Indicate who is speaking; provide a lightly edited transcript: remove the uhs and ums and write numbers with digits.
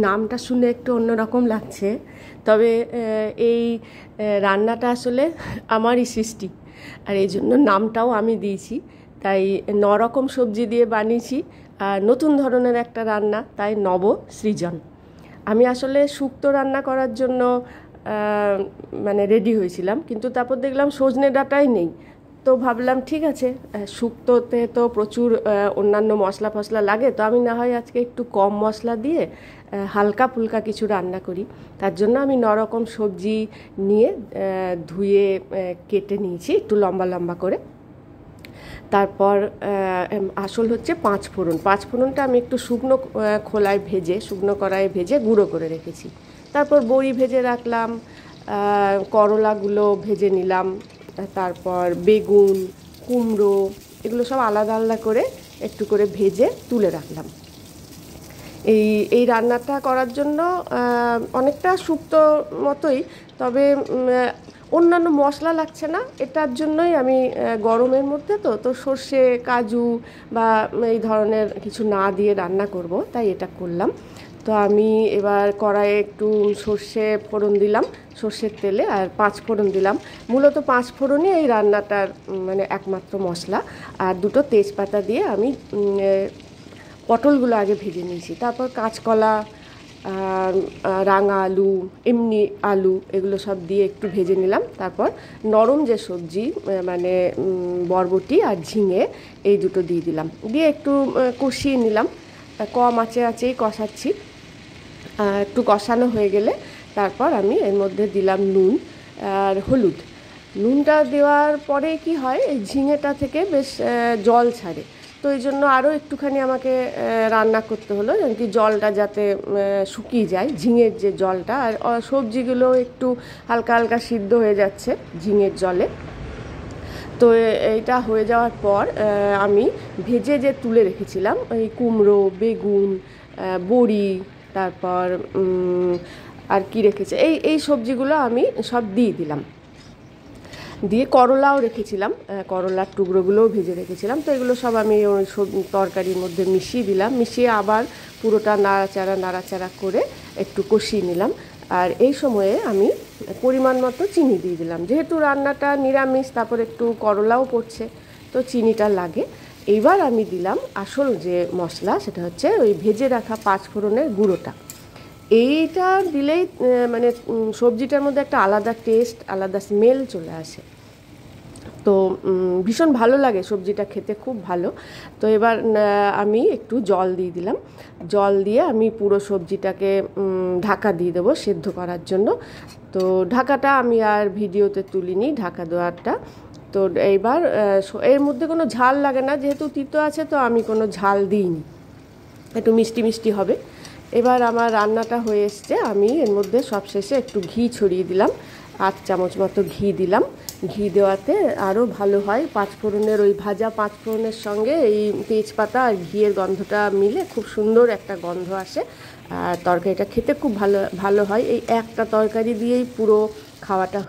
Speaker 1: নামটা শুনে একটু অন্যরকম লাগছে, তবে এই রান্নাটা আসলে আমারই সৃষ্টি, আর এই জন্য নামটাও আমি দিয়েছি। তাই 9 রকম সবজি দিয়ে বানিয়েছি, আর নতুন ধরনের একটা রান্না, তাই নব সৃজন। আমি আসলে শুক্তো রান্না করার জন্য মানে রেডি হয়েছিলাম, কিন্তু তারপর দেখলাম সজনে ডাঁটাই নেই। তো ভাবলাম ঠিক আছে, শুক্তোতে তো প্রচুর অন্যান্য মশলা ফসলা লাগে, তো আমি না হয় আজকে একটু কম মশলা দিয়ে হালকা ফুলকা কিছু রান্না করি। তার জন্য আমি 9 রকম সবজি নিয়ে ধুয়ে কেটে নিয়েছি একটু লম্বা লম্বা করে। তারপর আসল হচ্ছে 5 ফোড়ন। 5 ফোড়নটা আমি একটু শুকনো খোলায় ভেজে, শুকনো কড়াইয়ে ভেজে গুঁড়ো করে রেখেছি। তারপর বড়ি ভেজে রাখলাম, করলাগুলো ভেজে নিলাম, তারপর বেগুন, কুমড়ো, এগুলো সব আলাদা আলাদা করে একটু করে ভেজে তুলে রাখলাম। এই রান্নাটা করার জন্য অনেকটা শুক্তো মতোই, তবে অন্যান্য মশলা লাগছে না। এটার জন্যই আমি গরমের মধ্যে তো সর্ষে, কাজু বা এই ধরনের কিছু না দিয়ে রান্না করব, তাই এটা করলাম। তো আমি এবার কড়াইয়ে একটু সর্ষে ফোড়ন দিলাম, সর্ষের তেলে, আর 5 ফোড়ন দিলাম। মূলত 5 ফোড়নই এই রান্নাটার মানে একমাত্র মশলা। আর 2টো তেজপাতা দিয়ে আমি পটলগুলো আগে ভেজে নিয়েছি। তারপর কাঁচকলা, রাঙা আলু, এমনি আলু, এগুলো সব দিয়ে একটু ভেজে নিলাম। তারপর নরম যে সবজি মানে বরবটি আর ঝিঙে, এই দুটো দিয়ে দিলাম, দিয়ে একটু কষিয়ে নিলাম। কম আঁচেই কষাচ্ছি। একটু কষানো হয়ে গেলে তারপর আমি এর মধ্যে দিলাম নুন আর হলুদ। নুনটা দেওয়ার পরে কি হয়, এই ঝিঙেটা থেকে বেশ জল ছাড়ে, তো এই জন্য আরও একটুখানি আমাকে রান্না করতে হলো, কি জলটা যাতে শুকিয়ে যায়, ঝিঙের যে জলটা। আর সবজিগুলো একটু হালকা হালকা সিদ্ধ হয়ে যাচ্ছে ঝিঙের জলে। তো এইটা হয়ে যাওয়ার পর আমি ভেজে যে তুলে রেখেছিলাম ওই কুমড়ো, বেগুন, বড়ি, তারপর আর কি রেখেছে, এই সবজিগুলো আমি সব দিয়ে দিলাম। দিয়ে করলাও রেখেছিলাম, করলার টুকরোগুলোও ভেজে রেখেছিলাম। তো এগুলো সব আমি ওই তরকারির মধ্যে মিশিয়ে দিলাম, মিশিয়ে আবার পুরোটা নাড়াচাড়া করে একটু কষিয়ে নিলাম। আর এই সময়ে আমি পরিমাণ মতো চিনি দিয়ে দিলাম, যেহেতু রান্নাটা নিরামিষ, তারপর একটু করলাও পড়ছে, তো চিনিটা লাগে। এইবার আমি দিলাম আসল যে মশলা, সেটা হচ্ছে ওই ভেজে রাখা 5 ফোড়নের গুঁড়োটা। এইটা দিলেই মানে সবজিটার মধ্যে একটা আলাদা টেস্ট, আলাদা স্মেল চলে আসে। তো ভীষণ ভালো লাগে, সবজিটা খেতে খুব ভালো। তো এবার আমি একটু জল দিয়ে দিলাম, জল দিয়ে আমি পুরো সবজিটাকে ঢাকা দিয়ে দেবো সেদ্ধ করার জন্য। তো ঢাকাটা আমি আর ভিডিওতে তুলিনি, ঢাকা দেওয়ারটা। তো এইবার এর মধ্যে কোনো ঝাল লাগে না, যেহেতু তিতো আছে, তো আমি কোনো ঝাল দিইনি, একটু মিষ্টি মিষ্টি হবে। এবার আমার রান্নাটা হয়ে এসছে, আমি এর মধ্যে সবশেষে একটু ঘি ছড়িয়ে দিলাম, 8 চামচ মতো ঘি দিলাম। ঘি দেওয়াতে আরও ভালো হয়, 5 ফোড়নের ওই ভাজা 5 ফোড়নের সঙ্গে এই তেজপাতা আর ঘিয়ের গন্ধটা মিলে খুব সুন্দর একটা গন্ধ আসে, আর তরকারিটা খেতে খুব ভালো হয়। এই একটা তরকারি দিয়েই পুরো খাওয়াটা